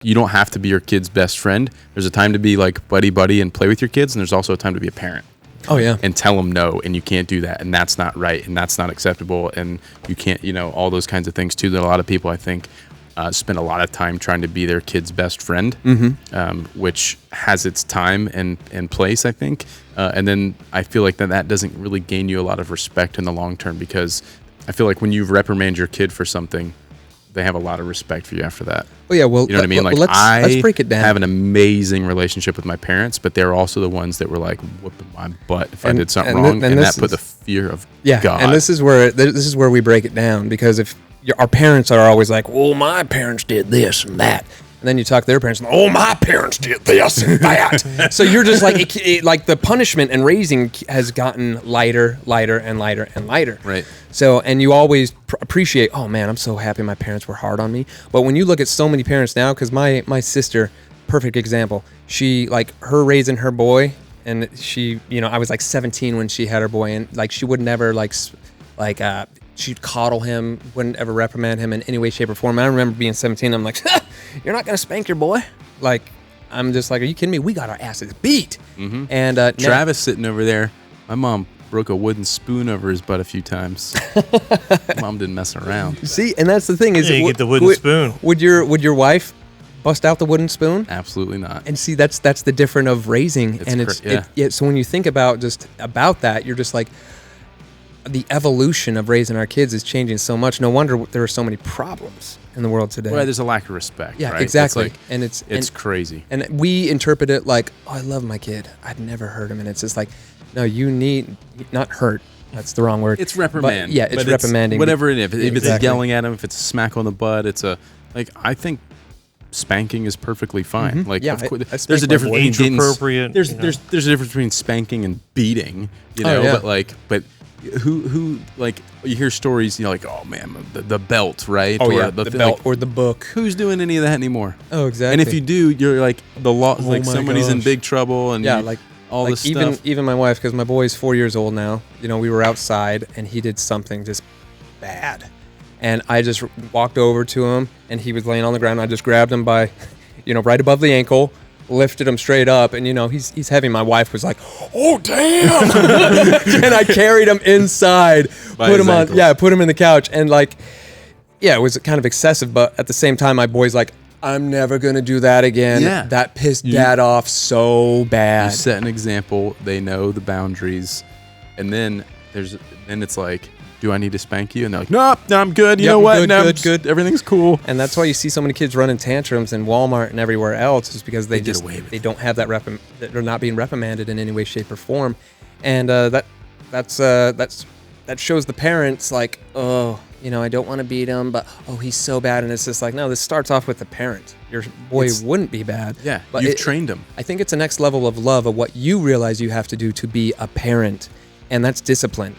you don't have to be your kid's best friend. There's a time to be like buddy and play with your kids, and there's also a time to be a parent. Oh yeah. And tell them no, and you can't do that, and that's not right, and that's not acceptable, and you can't, all those kinds of things too that a lot of people, I think, spend a lot of time trying to be their kid's best friend, which has its time and place, I think. And then I feel like that doesn't really gain you a lot of respect in the long term, because I feel like when you reprimand your kid for something, they have a lot of respect for you after that. Oh yeah, well, you know what I mean? Like, let's break it down. I have an amazing relationship with my parents, but they're also the ones that were like whooping my butt if I did something wrong, and that put the fear of God. And this is where we break it down, because if our parents are always like, "Oh, my parents did this and that," and then you talk to their parents, and, "Oh, my parents did this and that," so you're just like, like the punishment and raising has gotten lighter, and lighter. Right. So, and you always appreciate, oh man, I'm so happy my parents were hard on me. But when you look at so many parents now, because my sister, perfect example, she, like, her raising her boy, and she, I was like 17 when she had her boy, and like she would never she'd coddle him, wouldn't ever reprimand him in any way, shape, or form. And I remember being 17, I'm like, you're not gonna spank your boy? Like, I'm just like, are you kidding me? We got our asses beat. Mm-hmm. And Travis sitting over there, my mom broke a wooden spoon over his butt a few times. Mom didn't mess around. See, and that's the thing is, you get the wooden spoon. Would your wife bust out the wooden spoon? Absolutely not. And see, that's the difference of raising. So when you think about that, you're just like, the evolution of raising our kids is changing so much. No wonder there are so many problems in the world today. Well, there's a lack of respect. Yeah, right? exactly. It's crazy. And we interpret it like, oh, I love my kid, I'd never hurt him. And it's just like, no, you need not hurt. That's the wrong word. It's reprimand. But, it's reprimanding. Whatever it is. If Exactly. it's yelling at him, if it's a smack on the butt, I think spanking is perfectly fine. Mm-hmm. Like, yeah, of course, there's a difference between age appropriate. There's a difference between spanking and beating. But who like, you hear stories, like, oh man, the belt, right? Oh, or yeah, the belt, or the book. Who's doing any of that anymore? Oh, exactly. And if you do, you're like, the law, like somebody's in big trouble, and all this stuff. Even my wife, because my boy's 4 years old now. We were outside, and he did something just bad, and I just walked over to him, and he was laying on the ground. I just grabbed him by, right above the ankle, lifted him straight up, and he's heavy. My wife was like, "Oh damn!" And I carried him inside, put him in the couch, and it was kind of excessive, but at the same time, my boy's like, "I'm never gonna do that again." Yeah. That pissed Dad off so bad. You set an example. They know the boundaries, and then it's like, do I need to spank you? And they're like, no, I'm good. You know what? Good. Everything's cool. And that's why you see so many kids running tantrums in Walmart and everywhere else, is because they don't have that they're not being reprimanded in any way, shape, or form. And that shows the parents like, oh, I don't want to beat him, but oh, he's so bad. And it's just like, no, this starts off with the parent. Your boy wouldn't be bad. Yeah, but you've trained him. I think it's the next level of love of what you realize you have to do to be a parent, and that's discipline.